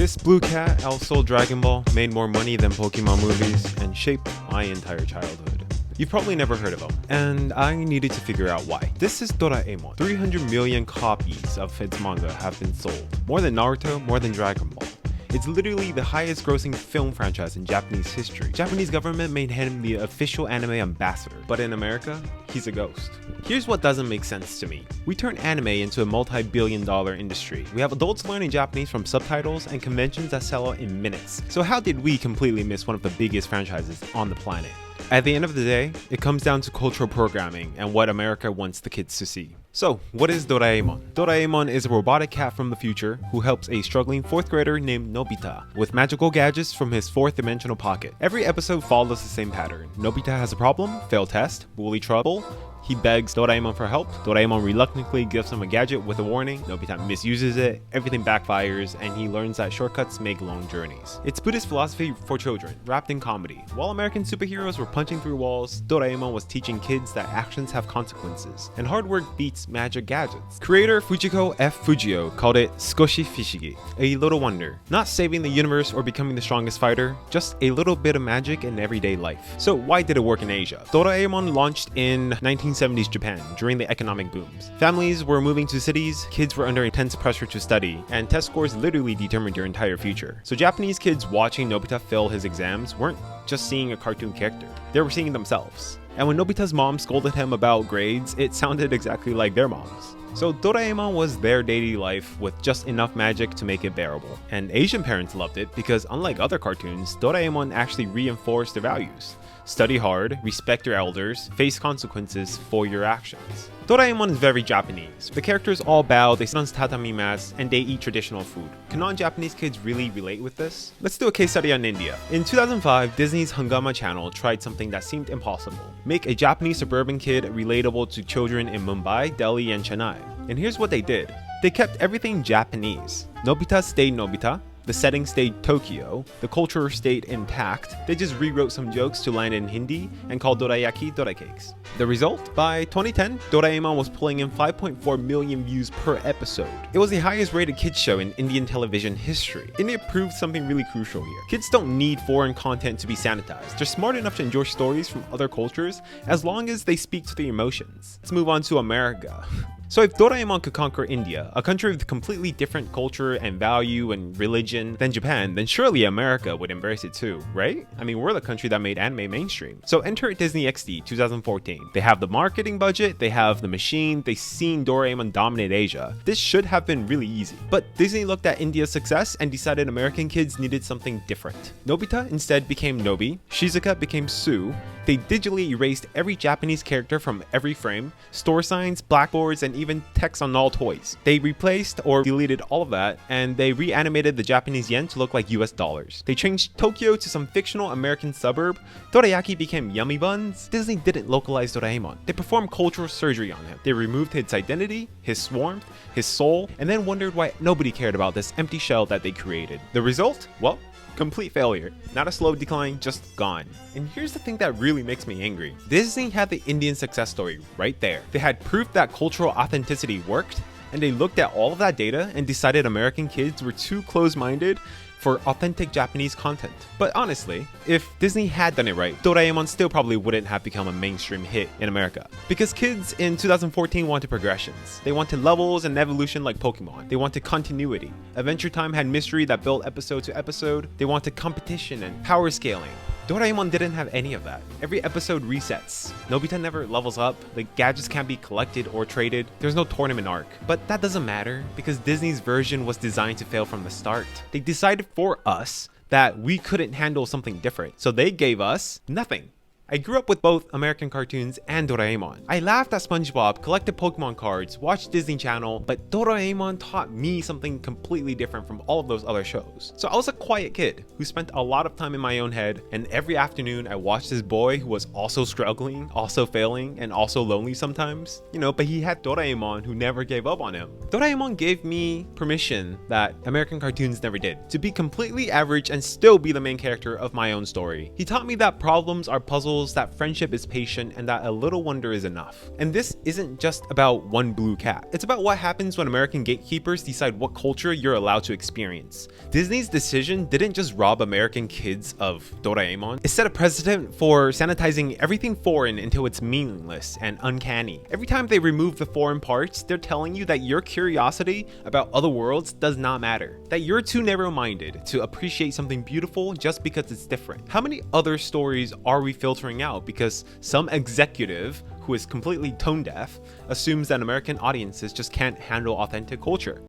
This blue cat outsold Dragon Ball, made more money than Pokemon movies, and shaped my entire childhood. You've probably never heard of him, and I needed to figure out why. This is Doraemon. 300 million copies of its manga have been sold. More than Naruto, more than Dragon Ball. It's literally the highest grossing film franchise in Japanese history. Japanese government made him the official anime ambassador, but in America, he's a ghost. Here's what doesn't make sense to me. We turn anime into a multi-billion-dollar industry. We have adults learning Japanese from subtitles and conventions that sell out in minutes. So how did we completely miss one of the biggest franchises on the planet? At the end of the day, it comes down to cultural programming and what America wants the kids to see. So, what is Doraemon? Doraemon is a robotic cat from the future who helps a struggling 4th grader named Nobita with magical gadgets from his 4th dimensional pocket. Every episode follows the same pattern. Nobita has a problem, failed test, bully trouble. He begs Doraemon for help. Doraemon reluctantly gives him a gadget with a warning. Nobita misuses it, everything backfires, and he learns that shortcuts make long journeys. It's Buddhist philosophy for children, wrapped in comedy. While American superheroes were punching through walls, Doraemon was teaching kids that actions have consequences, and hard work beats magic gadgets. Creator Fujiko F. Fujio called it Skoshi Fishigi, a little wonder. Not saving the universe or becoming the strongest fighter, just a little bit of magic in everyday life. So why did it work in Asia? Doraemon launched in 1970s Japan during the economic booms. Families were moving to cities, kids were under intense pressure to study, and test scores literally determined their entire future. So Japanese kids watching Nobita fail his exams weren't just seeing a cartoon character, they were seeing themselves. And when Nobita's mom scolded him about grades, it sounded exactly like their moms. So Doraemon was their daily life with just enough magic to make it bearable. And Asian parents loved it because unlike other cartoons, Doraemon actually reinforced their values. Study hard, respect your elders, face consequences for your actions. Doraemon is very Japanese. The characters all bow, they sit on tatami mats, and they eat traditional food. Can non-Japanese kids really relate with this? Let's do a case study on India. In 2005, Disney's Hungama channel tried something that seemed impossible. Make a Japanese suburban kid relatable to children in Mumbai, Delhi, and Chennai. And here's what they did. They kept everything Japanese. Nobita stayed Nobita. The setting stayed Tokyo, the culture stayed intact. They just rewrote some jokes to land in Hindi and called dorayaki doracakes. The result? By 2010, Doraemon was pulling in 5.4 million views per episode. It was the highest rated kids show in Indian television history. India proved something really crucial here. Kids don't need foreign content to be sanitized. They're smart enough to enjoy stories from other cultures as long as they speak to their emotions. Let's move on to America. So if Doraemon could conquer India, a country with completely different culture and value and religion than Japan, then surely America would embrace it too, right? I mean, we're the country that made anime mainstream. So enter Disney XD 2014. They have the marketing budget, they have the machine, they've seen Doraemon dominate Asia. This should have been really easy. But Disney looked at India's success and decided American kids needed something different. Nobita instead became Nobi, Shizuka became Sue. They digitally erased every Japanese character from every frame, store signs, blackboards, and even text on all toys. They replaced or deleted all of that, and they reanimated the Japanese yen to look like US dollars. They changed Tokyo to some fictional American suburb. Dorayaki became yummy buns. Disney didn't localize Doraemon. They performed cultural surgery on him. They removed his identity, his warmth, his soul, and then wondered why nobody cared about this empty shell that they created. The result? Well, complete failure. Not a slow decline, just gone. And here's the thing that really makes me angry. Disney had the Indian success story right there. They had proof that cultural authenticity worked, and they looked at all of that data and decided American kids were too close-minded for authentic Japanese content. But honestly, if Disney had done it right, Doraemon still probably wouldn't have become a mainstream hit in America. Because kids in 2014 wanted progressions. They wanted levels and evolution like Pokemon. They wanted continuity. Adventure Time had mystery that built episode to episode. They wanted competition and power scaling. Doraemon didn't have any of that. Every episode resets. Nobita never levels up, the gadgets can't be collected or traded, there's no tournament arc. But that doesn't matter because Disney's version was designed to fail from the start. They decided for us that we couldn't handle something different, so they gave us nothing. I grew up with both American cartoons and Doraemon. I laughed at SpongeBob, collected Pokemon cards, watched Disney Channel, but Doraemon taught me something completely different from all of those other shows. So I was a quiet kid who spent a lot of time in my own head, and every afternoon I watched this boy who was also struggling, also failing, and also lonely sometimes. But he had Doraemon who never gave up on him. Doraemon gave me permission that American cartoons never did, to be completely average and still be the main character of my own story. He taught me that problems are puzzles rules, that friendship is patient, and that a little wonder is enough. And this isn't just about one blue cat. It's about what happens when American gatekeepers decide what culture you're allowed to experience. Disney's decision didn't just rob American kids of Doraemon. It set a precedent for sanitizing everything foreign until it's meaningless and uncanny. Every time they remove the foreign parts, they're telling you that your curiosity about other worlds does not matter. That you're too narrow-minded to appreciate something beautiful just because it's different. How many other stories are we filtering out because some executive who is completely tone deaf assumes that American audiences just can't handle authentic culture?